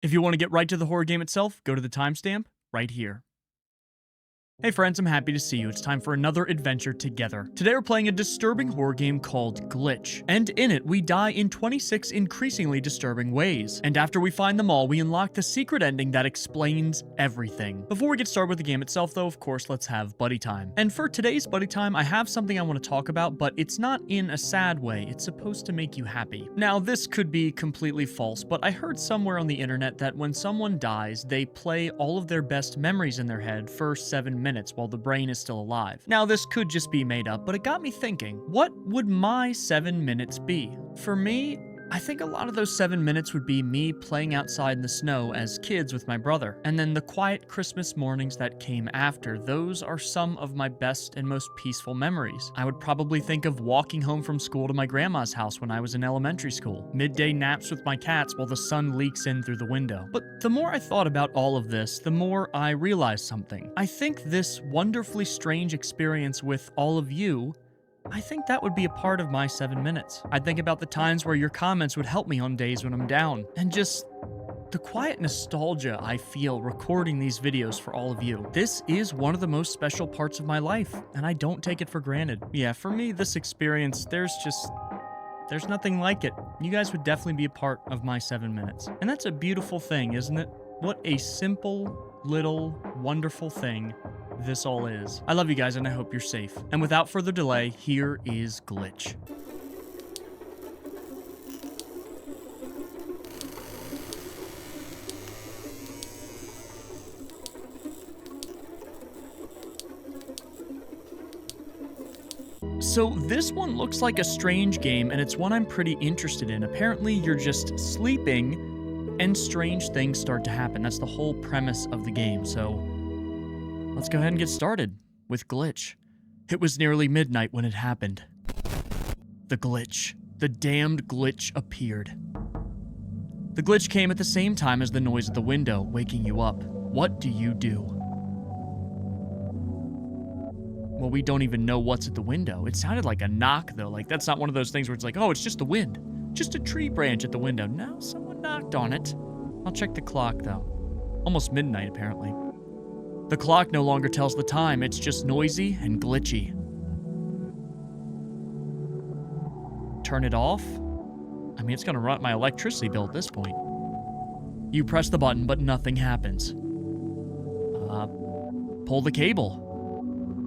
If you want to get right to the horror game itself, go to the timestamp right here. Hey friends, I'm happy to see you. It's time for another adventure together. Today we're playing a disturbing horror game called Glitch. And in it, we die in 26 increasingly disturbing ways. And after we find them all, we unlock the secret ending that explains everything. Before we get started with the game itself though, of course, let's have buddy time. And for today's buddy time, I have something I want to talk about, but it's not in a sad way. It's supposed to make you happy. Now, this could be completely false, but I heard somewhere on the internet that when someone dies, they play all of their best memories in their head for 7 minutes while the brain is still alive. Now, this could just be made up, but it got me thinking, what would my 7 minutes be? For me, I think a lot of those 7 minutes would be me playing outside in the snow as kids with my brother. And then the quiet Christmas mornings that came after, those are some of my best and most peaceful memories. I would probably think of walking home from school to my grandma's house when I was in elementary school, midday naps with my cats while the sun leaks in through the window. But the more I thought about all of this, the more I realized something. I think this wonderfully strange experience with all of you, I think that would be a part of my 7 minutes. I'd think about the times where your comments would help me on days when I'm down, and just the quiet nostalgia I feel recording these videos for all of you. This is one of the most special parts of my life, and I don't take it for granted. Yeah, for me, this experience, there's nothing like it. You guys would definitely be a part of my 7 minutes. And that's a beautiful thing, isn't it? What a simple, little, wonderful thing this all is. I love you guys and I hope you're safe. And without further delay, here is Glitch. So this one looks like a strange game, and it's one I'm pretty interested in. Apparently you're just sleeping and strange things start to happen. That's the whole premise of the game. So let's go ahead and get started with Glitch. It was nearly midnight when it happened. The glitch. The damned glitch appeared. The glitch came at the same time as the noise at the window, waking you up. What do you do? Well, we don't even know what's at the window. It sounded like a knock, though. Like, that's not one of those things where it's like, oh, it's just the wind. Just a tree branch at the window. No, someone knocked on it. I'll check the clock, though. Almost midnight, apparently. The clock no longer tells the time, it's just noisy and glitchy. Turn it off? I mean, it's gonna run up my electricity bill at this point. You press the button, but nothing happens. Pull the cable.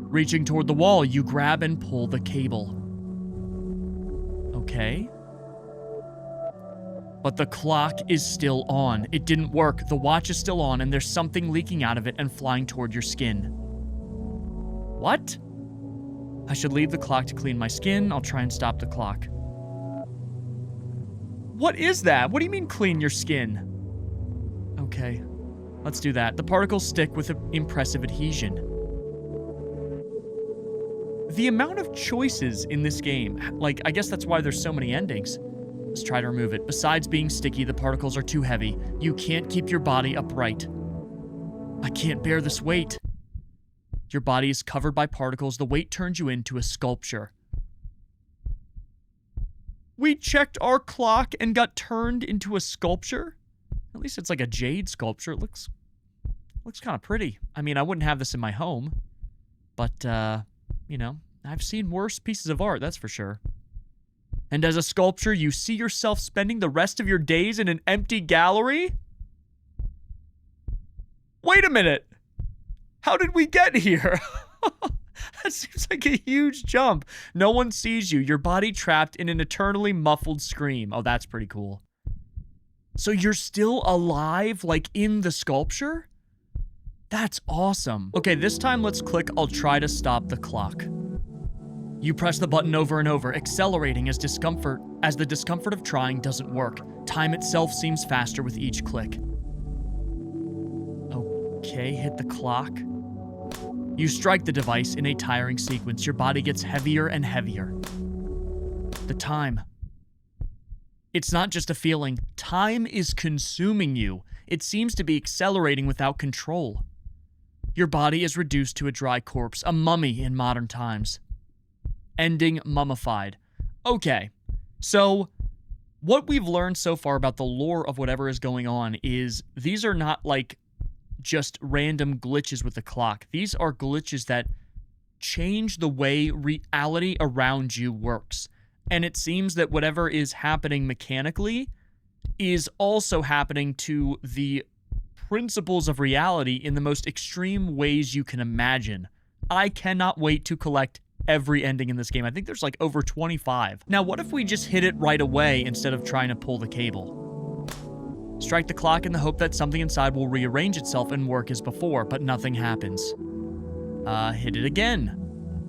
Reaching toward the wall, you grab and pull the cable. Okay. But the clock is still on. It didn't work. The watch is still on, and there's something leaking out of it and flying toward your skin. What? I should leave the clock to clean my skin. I'll try and stop the clock. What is that? What do you mean clean your skin? Okay, let's do that. The particles stick with impressive adhesion. The amount of choices in this game, like, I guess that's why there's so many endings. Let's try to remove it. Besides being sticky, the particles are too heavy. You can't keep your body upright. I can't bear this weight. Your body is covered by particles. The weight turns you into a sculpture. We checked our clock and got turned into a sculpture? At least it's like a jade sculpture. It looks kind of pretty. I mean, I wouldn't have this in my home. But, you know, I've seen worse pieces of art, that's for sure. And as a sculpture, you see yourself spending the rest of your days in an empty gallery? Wait a minute! How did we get here? That seems like a huge jump. No one sees you, your body trapped in an eternally muffled scream. Oh, that's pretty cool. So you're still alive, like in the sculpture? That's awesome. Okay, this time let's click I'll try to stop the clock. You press the button over and over, accelerating as the discomfort of trying doesn't work. Time itself seems faster with each click. Okay, hit the clock. You strike the device in a tiring sequence. Your body gets heavier and heavier. The time. It's not just a feeling. Time is consuming you. It seems to be accelerating without control. Your body is reduced to a dry corpse, a mummy in modern times. Ending mummified. Okay, so What we've learned so far about the lore of whatever is going on is these are not like just random glitches with the clock. These are glitches that change the way reality around you works. And it seems that whatever is happening mechanically is also happening to the principles of reality in the most extreme ways you can imagine. I cannot wait to collect every ending in this game. I think there's like over 25. Now, what if we just hit it right away instead of trying to pull the cable? Strike the clock in the hope that something inside will rearrange itself and work as before, but nothing happens. Hit it again.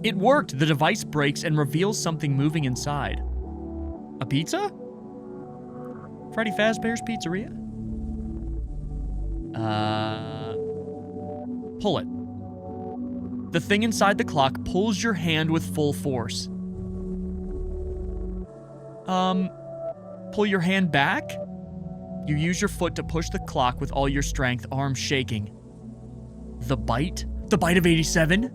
It worked. The device breaks and reveals something moving inside. A pizza? Freddy Fazbear's Pizzeria? Pull it. The thing inside the clock pulls your hand with full force. Pull your hand back? You use your foot to push the clock with all your strength, arms shaking. The bite? The bite of 87?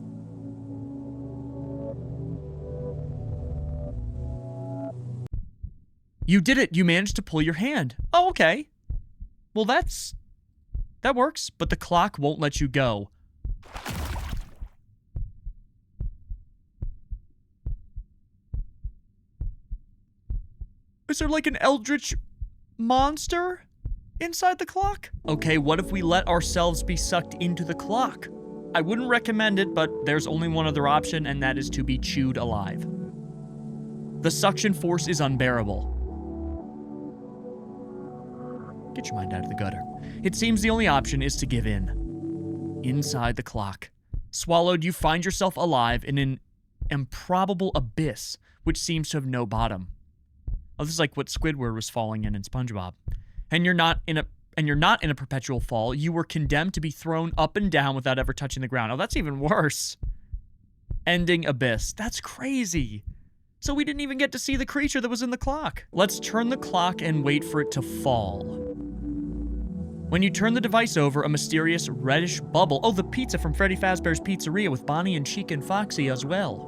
You did it. You managed to pull your hand. Oh, okay. Well, that works, but the clock won't let you go. Is there like an eldritch monster inside the clock? Okay, what if we let ourselves be sucked into the clock? I wouldn't recommend it, but there's only one other option, and that is to be chewed alive. The suction force is unbearable. Get your mind out of the gutter. It seems the only option is to give in. Inside the clock. Swallowed, you find yourself alive in an improbable abyss, which seems to have no bottom. Oh, this is like what Squidward was falling in SpongeBob. And you're not in a perpetual fall. You were condemned to be thrown up and down without ever touching the ground. Oh, that's even worse. Ending abyss. That's crazy. So we didn't even get to see the creature that was in the clock. Let's turn the clock and wait for it to fall. When you turn the device over, a mysterious reddish bubble. Oh, the pizza from Freddy Fazbear's Pizzeria with Bonnie and Chica and Foxy as well.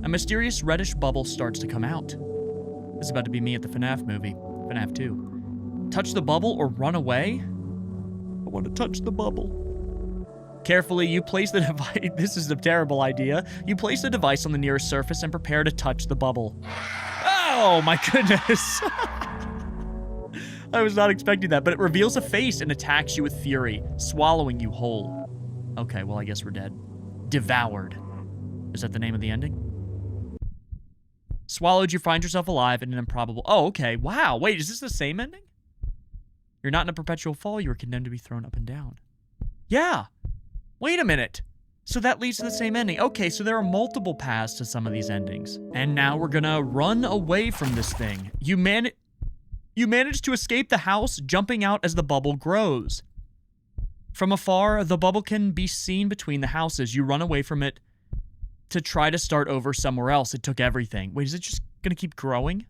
A mysterious reddish bubble starts to come out. This is about to be me at the FNAF movie, FNAF 2. Touch the bubble or run away? I want to touch the bubble. Carefully, you place the device. This is a terrible idea. You place the device on the nearest surface and prepare to touch the bubble. Oh my goodness. I was not expecting that, but it reveals a face and attacks you with fury, swallowing you whole. Okay, well, I guess we're dead. Devoured. Is that the name of the ending? Swallowed, you find yourself alive in an improbable... Oh, okay. Wow. Wait, is this the same ending? You're not in a perpetual fall. You were condemned to be thrown up and down. Yeah. Wait a minute. So that leads to the same ending. Okay, so there are multiple paths to some of these endings. And now we're gonna run away from this thing. You manage to escape the house, jumping out as the bubble grows. From afar, the bubble can be seen between the houses. You run away from it to try to start over somewhere else. It took everything. Wait, is it just gonna keep growing?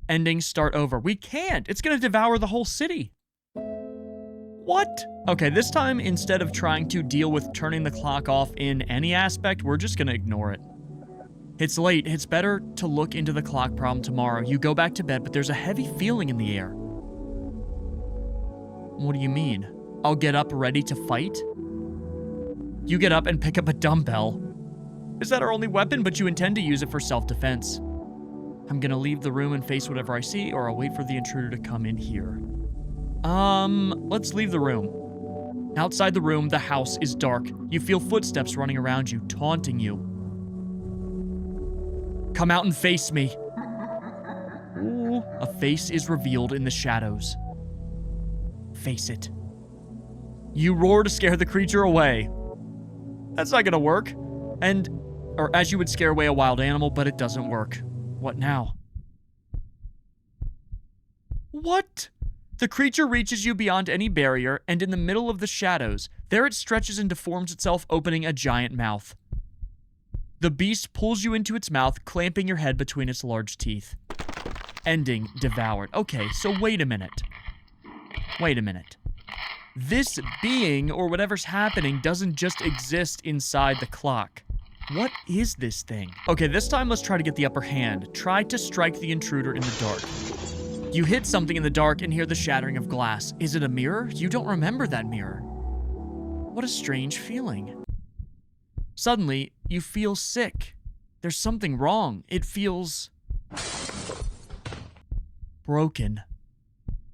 Endings start over. We can't. It's gonna devour the whole city. What? Okay, this time, instead of trying to deal with turning the clock off in any aspect, we're just gonna ignore it. It's late. It's better to look into the clock problem tomorrow. You go back to bed, but there's a heavy feeling in the air. What do you mean? I'll get up ready to fight? You get up and pick up a dumbbell. Is that our only weapon, but you intend to use it for self-defense? I'm gonna leave the room and face whatever I see, or I'll wait for the intruder to come in here. Let's leave the room. Outside the room, the house is dark. You feel footsteps running around you, taunting you. Come out and face me. Ooh, a face is revealed in the shadows. Face it. You roar to scare the creature away. That's not gonna work. Or as you would scare away a wild animal, but it doesn't work. What now? What? The creature reaches you beyond any barrier, and in the middle of the shadows, there it stretches and deforms itself, opening a giant mouth. The beast pulls you into its mouth, clamping your head between its large teeth. Ending devoured. Okay, so wait a minute. Wait a minute. This being, or whatever's happening, doesn't just exist inside the clock. What is this thing? Okay, this time let's try to get the upper hand. Try to strike the intruder in the dark. You hit something in the dark and hear the shattering of glass. Is it a mirror? You don't remember that mirror. What a strange feeling. Suddenly, you feel sick. There's something wrong. It feels broken.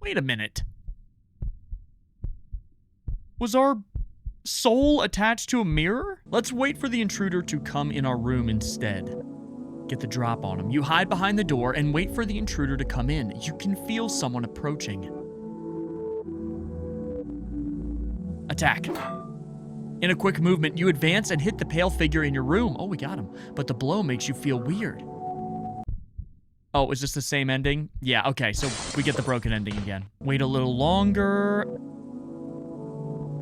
Wait a minute. Was our soul attached to a mirror? Let's wait for the intruder to come in our room instead. Get the drop on him. You hide behind the door and wait for the intruder to come in. You can feel someone approaching. Attack. In a quick movement, you advance and hit the pale figure in your room. Oh, we got him. But the blow makes you feel weird. Oh, is this the same ending? Yeah, okay, so we get the broken ending again. Wait a little longer.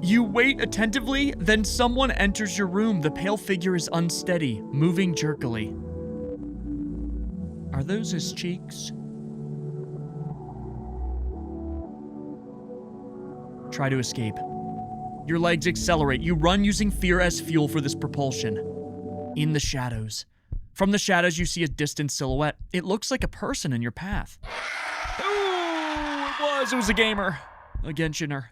You wait attentively, then someone enters your room. The pale figure is unsteady, moving jerkily. Are those his cheeks? Try to escape. Your legs accelerate. You run using fear as fuel for this propulsion. In the shadows. From the shadows, you see a distant silhouette. It looks like a person in your path. Oh, it was a gamer. A Genshinner.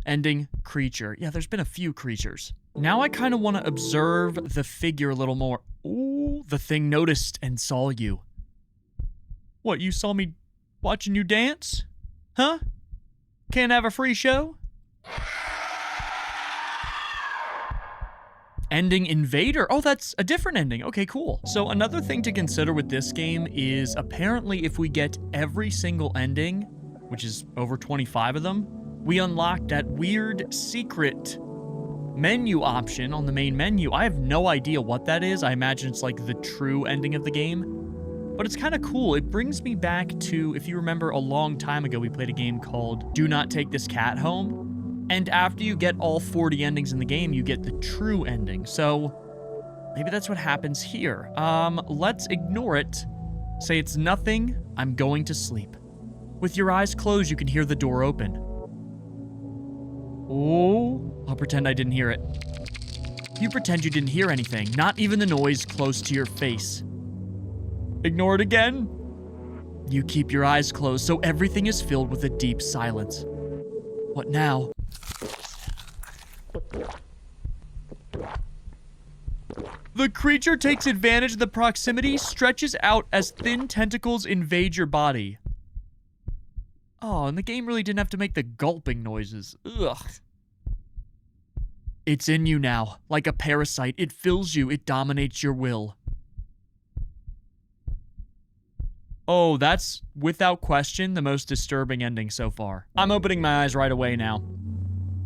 Ending, creature. Yeah, there's been a few creatures. Now I kind of want to observe the figure a little more. Ooh, the thing noticed and saw you. What, you saw me watching you dance? Huh? Can't have a free show? Ending Invader. Oh, that's a different ending. Okay, cool. So another thing to consider with this game is apparently if we get every single ending, which is over 25 of them, we unlock that weird secret menu option on the main menu. I have no idea what that is. I imagine it's like the true ending of the game, but it's kind of cool. It brings me back to, if you remember a long time ago, we played a game called Do Not Take This Cat Home. And after you get all 40 endings in the game, you get the true ending. So maybe that's what happens here. Let's ignore it. Say it's nothing. I'm going to sleep. With your eyes closed, you can hear the door open. Oh, I'll pretend I didn't hear it. You pretend you didn't hear anything, not even the noise close to your face. Ignore it again. You keep your eyes closed, so everything is filled with a deep silence. What now? The creature takes advantage of the proximity, stretches out as thin tentacles invade your body. Oh, and the game really didn't have to make the gulping noises. Ugh. It's in you now. Like a parasite, it fills you, it dominates your will. Oh, that's, without question, the most disturbing ending so far. I'm opening my eyes right away now.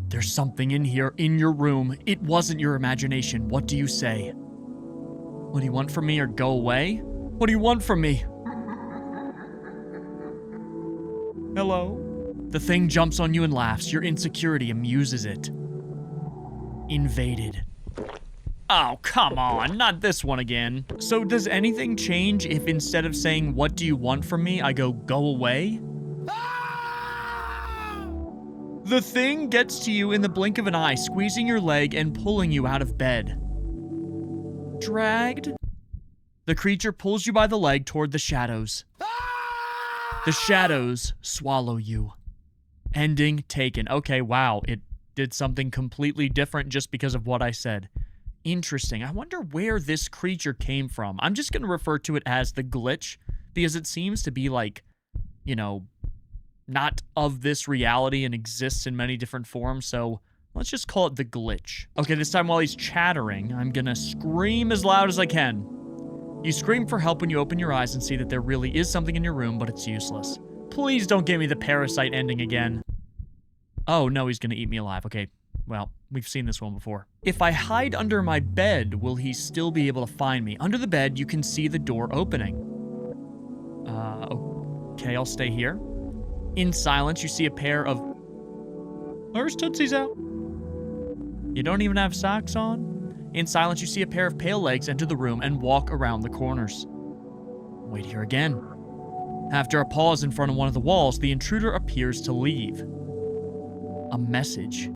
There's something in here, in your room. It wasn't your imagination. What do you say? What do you want from me, or go away? What do you want from me? Hello? The thing jumps on you and laughs. Your insecurity amuses it. Invaded. Oh, come on, not this one again. So does anything change if instead of saying, what do you want from me, I go away? The thing gets to you in the blink of an eye, squeezing your leg and pulling you out of bed. Dragged? The creature pulls you by the leg toward the shadows. The shadows swallow you. Ending taken. Okay, wow, it did something completely different just because of what I said. Interesting. I wonder where this creature came from. I'm just going to refer to it as the glitch because it seems to be like, you know, not of this reality and exists in many different forms, so let's just call it the glitch. Okay, this time while he's chattering, I'm gonna scream as loud as I can. You scream for help when you open your eyes and see that there really is something in your room, but it's useless. Please don't give me the parasite ending again. Oh, no, he's gonna eat me alive. Okay, well, we've seen this one before. If I hide under my bed, will he still be able to find me? Under the bed, you can see the door opening. Okay, I'll stay here. In silence, you see a pair of... Where's Tootsie's out? You don't even have socks on? In silence, you see a pair of pale legs enter the room and walk around the corners. Wait here again. After a pause in front of one of the walls, the intruder appears to leave. A message.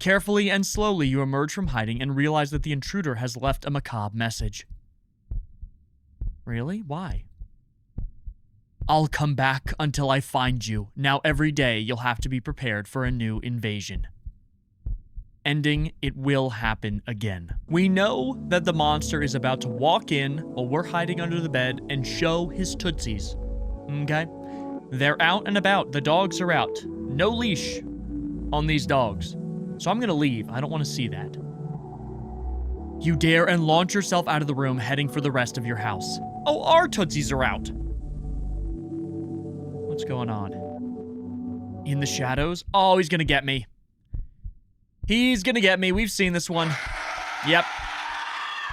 Carefully and slowly, you emerge from hiding and realize that the intruder has left a macabre message. Really? Why? I'll come back until I find you. Now every day, you'll have to be prepared for a new invasion. Ending, it will happen again. We know that the monster is about to walk in while we're hiding under the bed and show his tootsies. Okay? They're out and about. The dogs are out. No leash on these dogs. So I'm gonna leave. I don't want to see that. You dare and launch yourself out of the room, heading for the rest of your house. Oh, our tootsies are out. What's going on? In the shadows? Oh, he's gonna get me. He's gonna get me. We've seen this one. Yep.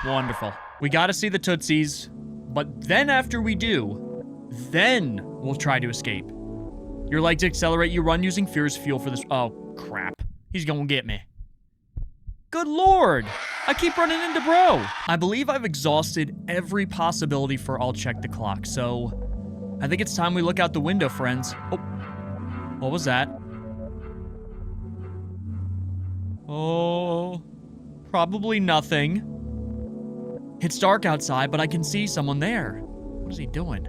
Wonderful. We gotta see the tootsies. But then after we do, then we'll try to escape. Your legs accelerate. You run using fear as fuel for this. Oh, crap. He's gonna get me. Good lord. I keep running into bro. I believe I've exhausted every possibility for I'll check the clock. So I think it's time we look out the window, friends. Oh, what was that? Oh, probably nothing. It's dark outside, but I can see someone there. What is he doing?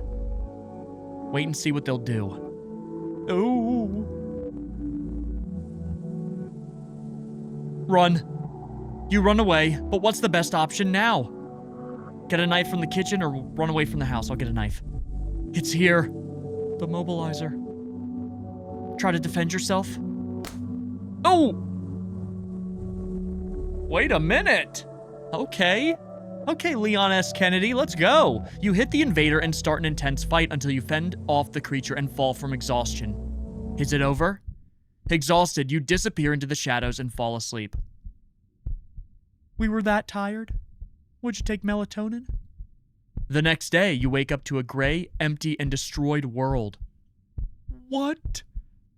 Wait and see what they'll do. Oh. Run. You run away, but what's the best option now? Get a knife from the kitchen or run away from the house? I'll get a knife. It's here. The mobilizer. Try to defend yourself. Oh! Wait a minute. Okay. Okay, Leon S. Kennedy, let's go. You hit the invader and start an intense fight until you fend off the creature and fall from exhaustion. Is it over? Exhausted, you disappear into the shadows and fall asleep. We were that tired? Would you take melatonin? The next day, you wake up to a gray, empty, and destroyed world. What?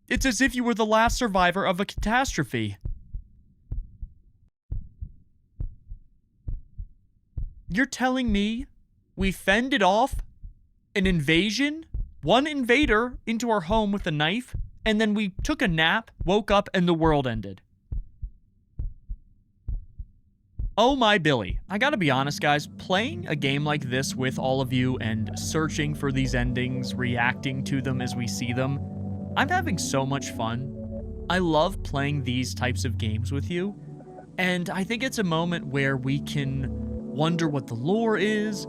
It's as if you were the last survivor of a catastrophe. You're telling me we fended off an invasion? One invader into our home with a knife, and then we took a nap, woke up, and the world ended. Oh my Billy. I gotta be honest, guys, playing a game like this with all of you and searching for these endings, reacting to them as we see them, I'm having so much fun. I love playing these types of games with you, and I think it's a moment where we can wonder what the lore is,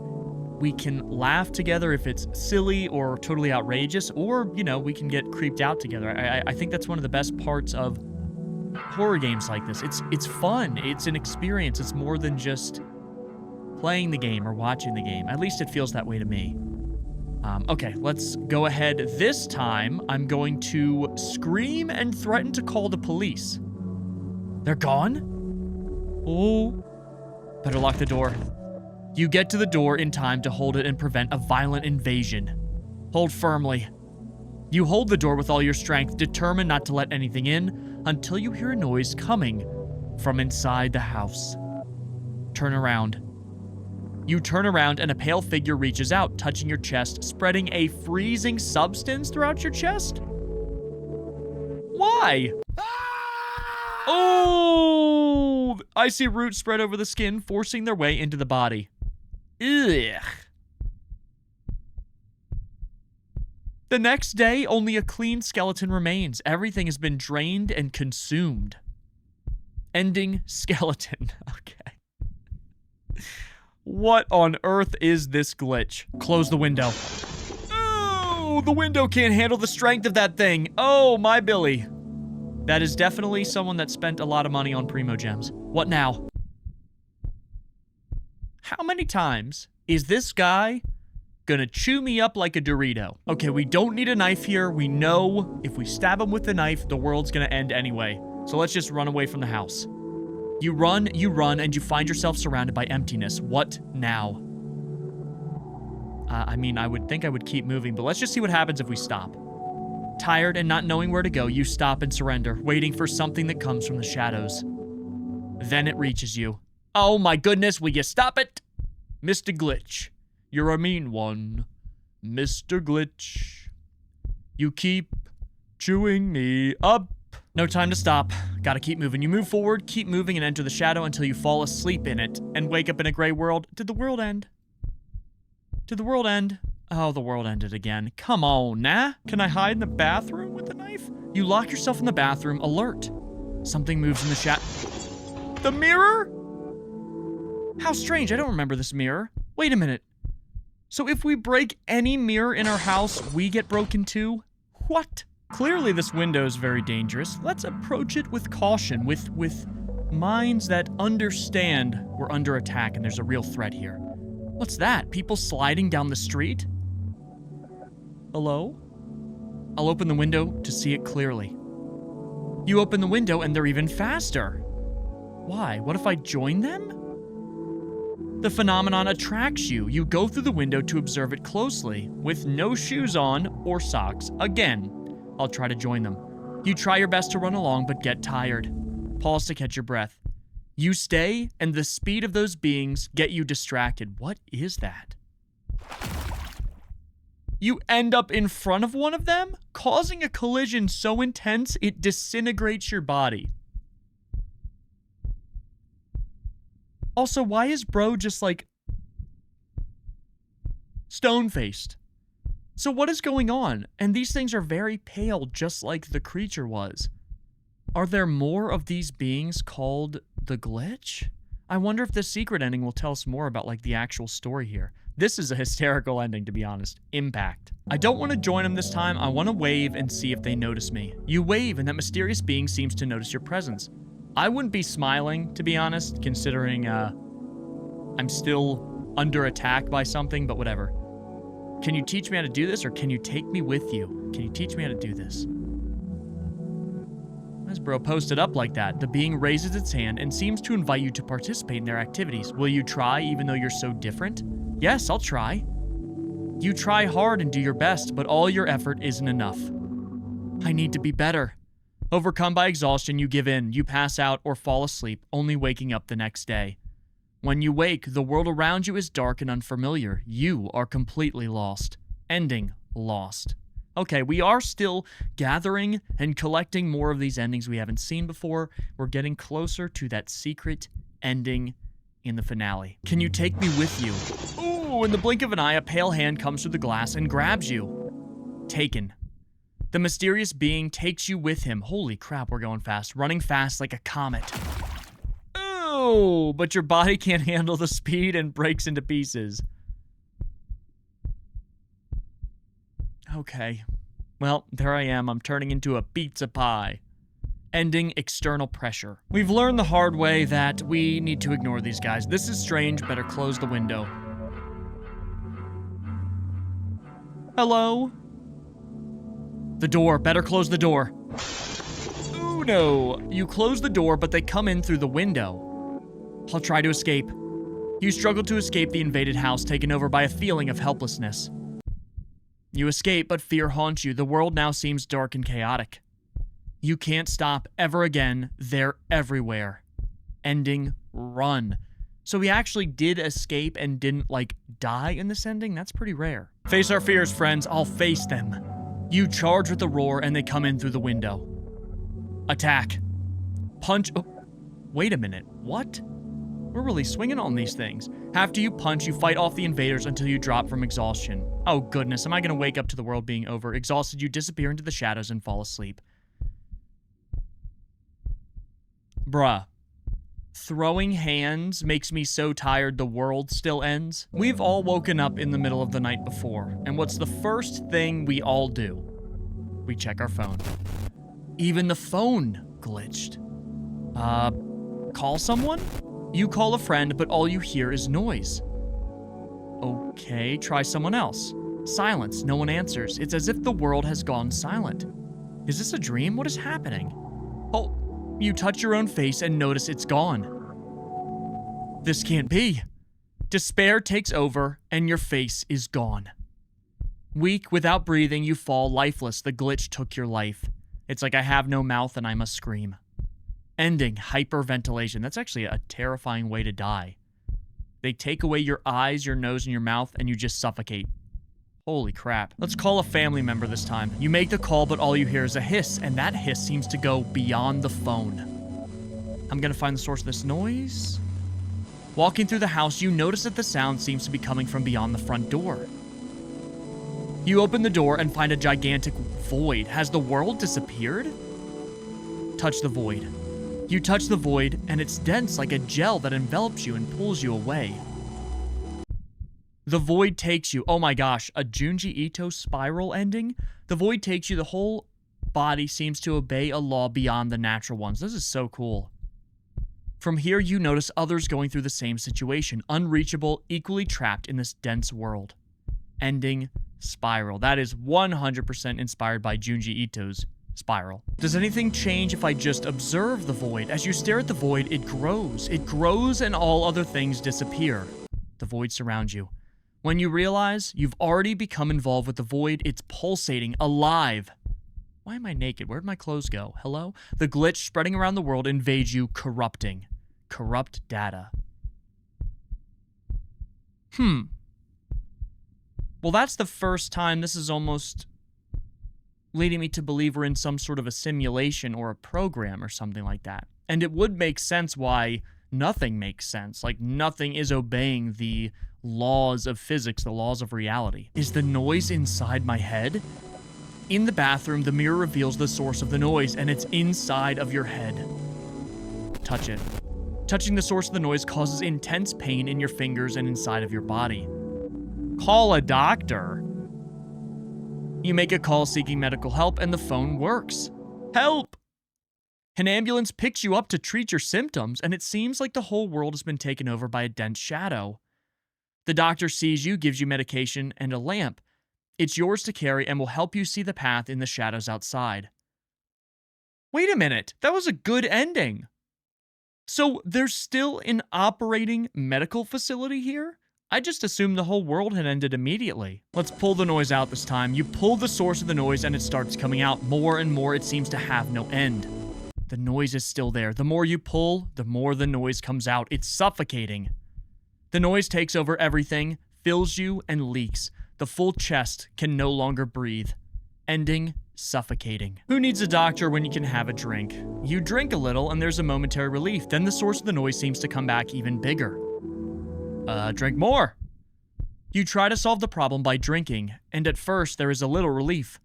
we can laugh together if it's silly or totally outrageous, or, you know, we can get creeped out together. I think that's one of the best parts of horror games like this. It's fun. It's an experience. It's more than just playing the game or watching the game. At least it feels that way to me. Okay, let's go ahead. This time, I'm going to scream and threaten to call the police. They're gone? Oh. Better lock the door. You get to the door in time to hold it and prevent a violent invasion. Hold firmly. You hold the door with all your strength, determined not to let anything in, until you hear a noise coming from inside the house. Turn around. You turn around and a pale figure reaches out, touching your chest, spreading a freezing substance throughout your chest? Why? Oh! Icy roots spread over the skin, forcing their way into the body. Ugh. The next day, only a clean skeleton remains. Everything has been drained and consumed. Ending skeleton. Okay. What on earth is this glitch? Close the window. Oh, the window can't handle the strength of that thing. Oh, my Billy. That is definitely someone that spent a lot of money on Primo Gems. What now? How many times is this guy gonna chew me up like a Dorito? Okay, we don't need a knife here. We know if we stab him with the knife, the world's gonna end anyway. So let's just run away from the house. You run, and you find yourself surrounded by emptiness. What now? I mean, I would think I would keep moving, but let's just see what happens if we stop. Tired and not knowing where to go, you stop and surrender, waiting for something that comes from the shadows. Then it reaches you. Oh my goodness, will you stop it? Mr. Glitch, you're a mean one. Mr. Glitch, you keep chewing me up. No time to stop. Gotta keep moving. You move forward, keep moving, and enter the shadow until you fall asleep in it and wake up in a gray world. Did the world end? Did the world end? Oh, the world ended again. Come on, nah? Can I hide in the bathroom with the knife? You lock yourself in the bathroom, alert. Something moves in the shadow. The mirror? How strange, I don't remember this mirror. Wait a minute. So if we break any mirror in our house, we get broken too? What? Clearly this window is very dangerous. Let's approach it with caution, with minds that understand we're under attack and there's a real threat here. What's that? People sliding down the street? Hello? I'll open the window to see it clearly. You open the window and they're even faster. Why? What if I join them? The phenomenon attracts you. You go through the window to observe it closely, with no shoes on or socks. Again, I'll try to join them. You try your best to run along, but get tired. Pause to catch your breath. You stay, and the speed of those beings get you distracted. What is that? You end up in front of one of them, causing a collision so intense it disintegrates your body. Also, why is bro just like stone-faced? So what is going on? And these things are very pale, just like the creature was. Are there more of these beings called the glitch? I wonder if the secret ending will tell us more about like the actual story here. This is a hysterical ending, to be honest. Impact. I don't want to join them this time. I want to wave and see if they notice me. You wave and that mysterious being seems to notice your presence. I wouldn't be smiling, to be honest, considering I'm still under attack by something, but whatever. Can you teach me how to do this, or can you take me with you? Can you teach me how to do this? Why is bro posted up like that? The being raises its hand and seems to invite you to participate in their activities. Will you try even though you're so different? Yes, I'll try. You try hard and do your best, but all your effort isn't enough. I need to be better. Overcome by exhaustion, you give in, you pass out or fall asleep, only waking up the next day. When you wake, the world around you is dark and unfamiliar. You are completely lost. Ending, lost. Okay, we are still gathering and collecting more of these endings we haven't seen before. We're getting closer to that secret ending in the finale. Can you take me with you? Ooh, in the blink of an eye, a pale hand comes through the glass and grabs you. Taken. The mysterious being takes you with him. Holy crap, we're going fast. Running fast like a comet. Ooh, but your body can't handle the speed and breaks into pieces. Okay. Well, there I am. I'm turning into a pizza pie. Ending external pressure. We've learned the hard way that we need to ignore these guys. This is strange. Better close the window. Hello? The door. Better close the door. Ooh, no. You close the door, but they come in through the window. I'll try to escape. You struggle to escape the invaded house, taken over by a feeling of helplessness. You escape, but fear haunts you. The world now seems dark and chaotic. You can't stop ever again. They're everywhere. Ending, run. So we actually did escape and didn't, like, die in this ending? That's pretty rare. Face our fears, friends. I'll face them. You charge with a roar, and they come in through the window. Attack. Punch. Oh, wait a minute. What? We're really swinging on these things. After you punch, you fight off the invaders until you drop from exhaustion. Oh, goodness. Am I going to wake up to the world being over? Exhausted, you disappear into the shadows and fall asleep. Bruh. Throwing hands makes me so tired the world still ends. We've all woken up in the middle of the night before, and what's the first thing we all do? We check our phone. Even the phone glitched. Call someone? You call a friend, but all you hear is noise. Okay, try someone else. Silence, no one answers. It's as if the world has gone silent. Is this a dream? What is happening? Oh. You touch your own face and notice it's gone. This can't be. Despair takes over and your face is gone. Weak, without breathing, you fall lifeless. The glitch took your life. It's like I have no mouth and I must scream. Ending, hyperventilation. That's actually a terrifying way to die. They take away your eyes, your nose, and your mouth, and you just suffocate. Holy crap. Let's call a family member this time. You make the call, but all you hear is a hiss, and that hiss seems to go beyond the phone. I'm gonna find the source of this noise. Walking through the house, you notice that the sound seems to be coming from beyond the front door. You open the door and find a gigantic void. Has the world disappeared? Touch the void. You touch the void, and it's dense like a gel that envelops you and pulls you away. The void takes you. Oh my gosh, a Junji Ito spiral ending? The void takes you. The whole body seems to obey a law beyond the natural ones. This is so cool. From here, you notice others going through the same situation. Unreachable, equally trapped in this dense world. Ending spiral. That is 100% inspired by Junji Ito's Spiral. Does anything change if I just observe the void? As you stare at the void, it grows. It grows and all other things disappear. The void surrounds you. When you realize you've already become involved with the void, it's pulsating, alive. Why am I naked? Where'd my clothes go? Hello? The glitch spreading around the world invades you, corrupting. Corrupt data. Well, that's the first time. This is almost leading me to believe we're in some sort of a simulation or a program or something like that. And it would make sense why nothing makes sense. Like, nothing is obeying the laws of physics, the laws of reality. Is the noise inside my head? In the bathroom, the mirror reveals the source of the noise, and it's inside of your head. Touch it. Touching the source of the noise causes intense pain in your fingers and inside of your body. Call a doctor. You make a call seeking medical help, and the phone works. Help! An ambulance picks you up to treat your symptoms, and it seems like the whole world has been taken over by a dense shadow. The doctor sees you, gives you medication, and a lamp. It's yours to carry and will help you see the path in the shadows outside. Wait a minute, that was a good ending. So there's still an operating medical facility here? I just assumed the whole world had ended immediately. Let's pull the noise out this time. You pull the source of the noise and it starts coming out. More and more, it seems to have no end. The noise is still there. The more you pull, the more the noise comes out. It's suffocating. The noise takes over everything, fills you, and leaks. The full chest can no longer breathe. Ending suffocating. Who needs a doctor when you can have a drink? You drink a little and there's a momentary relief. Then the source of the noise seems to come back even bigger. Drink more. You try to solve the problem by drinking, and at first there is a little relief.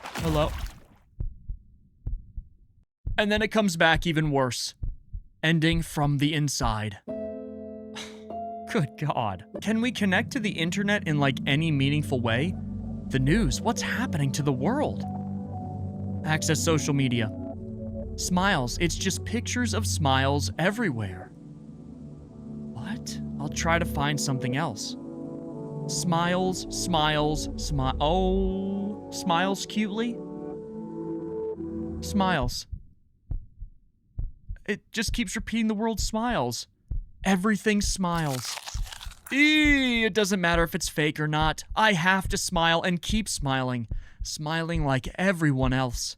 Hello? And then it comes back even worse. Ending from the inside. Good God. Can we connect to the internet in like any meaningful way? The news, what's happening to the world? Access social media. Smiles, it's just pictures of smiles everywhere. What? I'll try to find something else. Smiles, smiles, smile. Oh, smiles cutely? Smiles. It just keeps repeating the word smiles. Everything smiles. It doesn't matter if it's fake or not. I have to smile and keep smiling. Smiling like everyone else.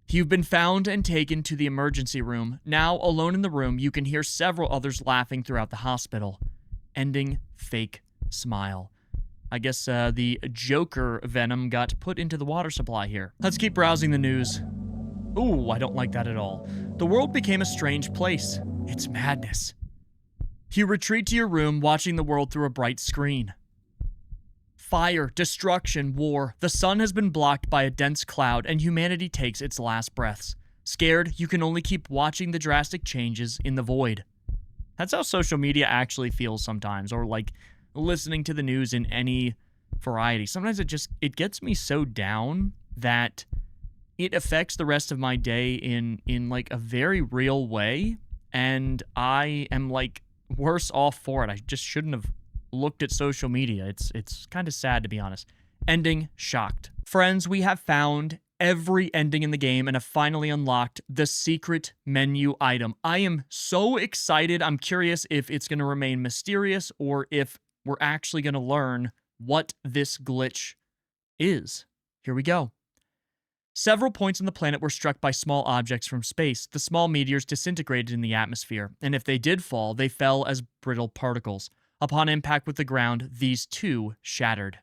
You've been found and taken to the emergency room. Now, alone in the room, you can hear several others laughing throughout the hospital. Ending fake smile. I guess the Joker venom got put into the water supply here. Let's keep browsing the news. Ooh, I don't like that at all. The world became a strange place. It's madness. You retreat to your room, watching the world through a bright screen. Fire, destruction, war. The sun has been blocked by a dense cloud, and humanity takes its last breaths. Scared, you can only keep watching the drastic changes in the void. That's how social media actually feels sometimes, or like listening to the news in any variety. Sometimes it gets me so down that it affects the rest of my day in like a very real way, and I am like worse off for it. I just shouldn't have looked at social media. It's kind of sad, to be honest. Ending shocked. Friends, we have found every ending in the game and have finally unlocked the secret menu item. I am so excited. I'm curious if it's going to remain mysterious or if we're actually going to learn what this glitch is. Here we go. Several points on the planet were struck by small objects from space. The small meteors disintegrated in the atmosphere, and if they did fall, they fell as brittle particles. Upon impact with the ground, these too shattered.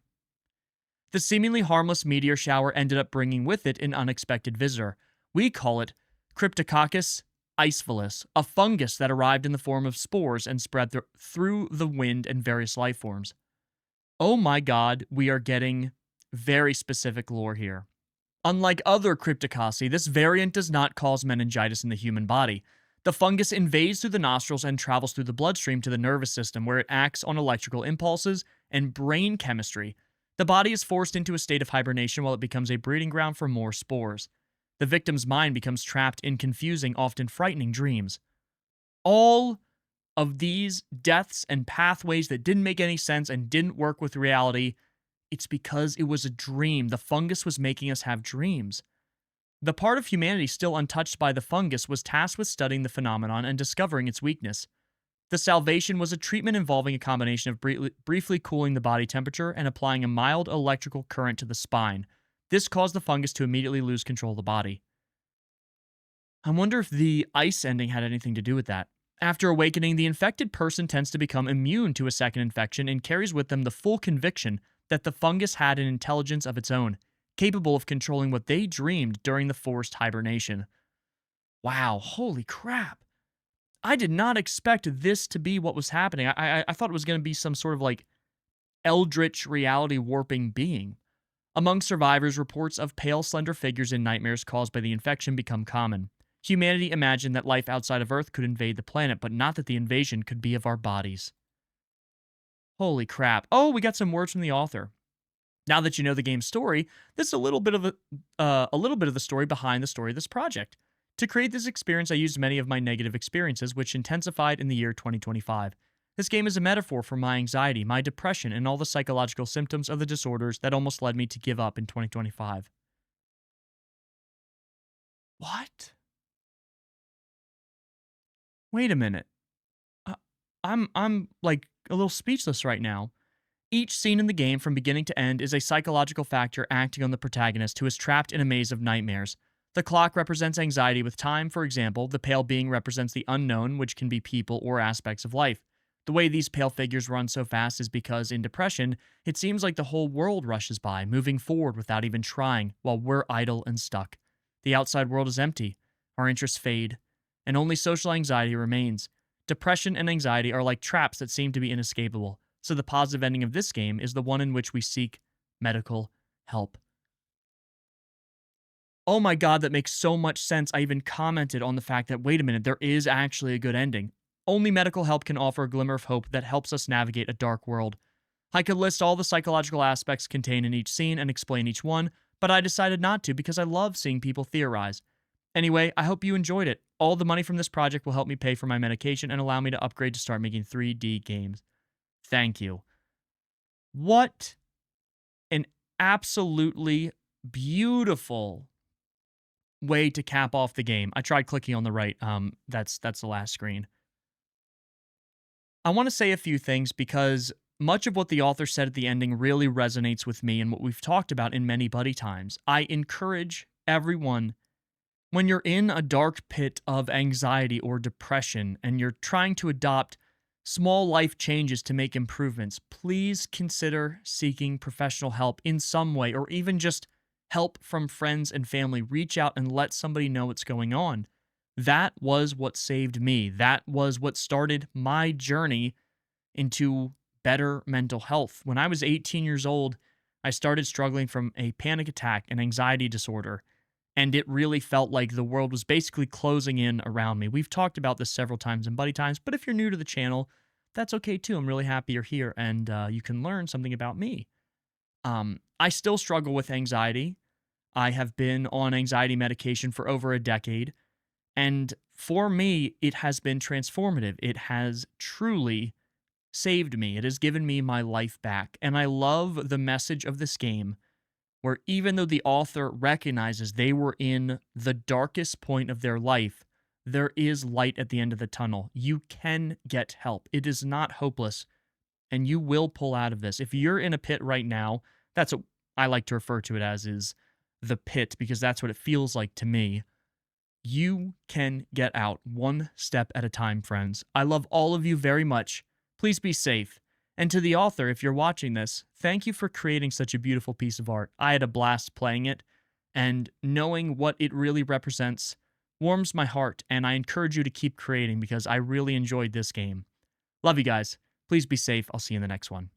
The seemingly harmless meteor shower ended up bringing with it an unexpected visitor. We call it Cryptococcus icephalus, a fungus that arrived in the form of spores and spread through the wind and various life forms. Oh my god, we are getting very specific lore here. Unlike other cryptococci, this variant does not cause meningitis in the human body. The fungus invades through the nostrils and travels through the bloodstream to the nervous system, where it acts on electrical impulses and brain chemistry. The body is forced into a state of hibernation while it becomes a breeding ground for more spores. The victim's mind becomes trapped in confusing, often frightening dreams. All of these deaths and pathways that didn't make any sense and didn't work with reality, it's because it was a dream. The fungus was making us have dreams. The part of humanity still untouched by the fungus was tasked with studying the phenomenon and discovering its weakness. The salvation was a treatment involving a combination of briefly cooling the body temperature and applying a mild electrical current to the spine. This caused the fungus to immediately lose control of the body. I wonder if the ice ending had anything to do with that. After awakening, the infected person tends to become immune to a second infection and carries with them the full conviction that the fungus had an intelligence of its own, capable of controlling what they dreamed during the forced hibernation. Wow, holy crap. I did not expect this to be what was happening. I thought it was going to be some sort of like eldritch reality warping being. Among survivors, reports of pale, slender figures in nightmares caused by the infection become common. Humanity imagined that life outside of Earth could invade the planet, but not that the invasion could be of our bodies. Holy crap. Oh, we got some words from the author. Now that you know the game's story, this is a little bit of the story behind the story of this project. To create this experience, I used many of my negative experiences, which intensified in the year 2025. This game is a metaphor for my anxiety, my depression, and all the psychological symptoms of the disorders that almost led me to give up in 2025. What? Wait a minute. I'm like a little speechless right now. Each scene in the game from beginning to end is a psychological factor acting on the protagonist who is trapped in a maze of nightmares. The clock represents anxiety with time, for example. The pale being represents the unknown, which can be people or aspects of life. The way these pale figures run so fast is because, in depression, it seems like the whole world rushes by, moving forward without even trying, while we're idle and stuck. The outside world is empty, our interests fade, and only social anxiety remains. Depression and anxiety are like traps that seem to be inescapable, so the positive ending of this game is the one in which we seek medical help. Oh my god, that makes so much sense. I even commented on the fact that, wait a minute, there is actually a good ending. Only medical help can offer a glimmer of hope that helps us navigate a dark world. I could list all the psychological aspects contained in each scene and explain each one, but I decided not to because I love seeing people theorize. Anyway, I hope you enjoyed it. All the money from this project will help me pay for my medication and allow me to upgrade to start making 3D games. Thank you. What an absolutely beautiful way to cap off the game. I tried clicking on the right. That's the last screen. I want to say a few things because much of what the author said at the ending really resonates with me and what we've talked about in many buddy times. I encourage everyone, when you're in a dark pit of anxiety or depression and you're trying to adopt small life changes to make improvements, please consider seeking professional help in some way, or even just help from friends and family. Reach out and let somebody know what's going on. That was what saved me. That was what started my journey into better mental health. When I was 18 years old, I started struggling from a panic attack and anxiety disorder, and it really felt like the world was basically closing in around me. We've talked about this several times in Buddy Times, but if you're new to the channel, that's okay too. I'm really happy you're here, and you can learn something about me. I still struggle with anxiety. I have been on anxiety medication for over a decade, and for me, it has been transformative. It has truly saved me. It has given me my life back, and I love the message of this game, where even though the author recognizes they were in the darkest point of their life, there is light at the end of the tunnel. You can get help. It is not hopeless, and you will pull out of this. If you're in a pit right now, that's what I like to refer to it as, is the pit, because that's what it feels like to me. You can get out one step at a time, friends. I love all of you very much. Please be safe. And to the author, if you're watching this, thank you for creating such a beautiful piece of art. I had a blast playing it, and knowing what it really represents warms my heart, and I encourage you to keep creating because I really enjoyed this game. Love you guys. Please be safe. I'll see you in the next one.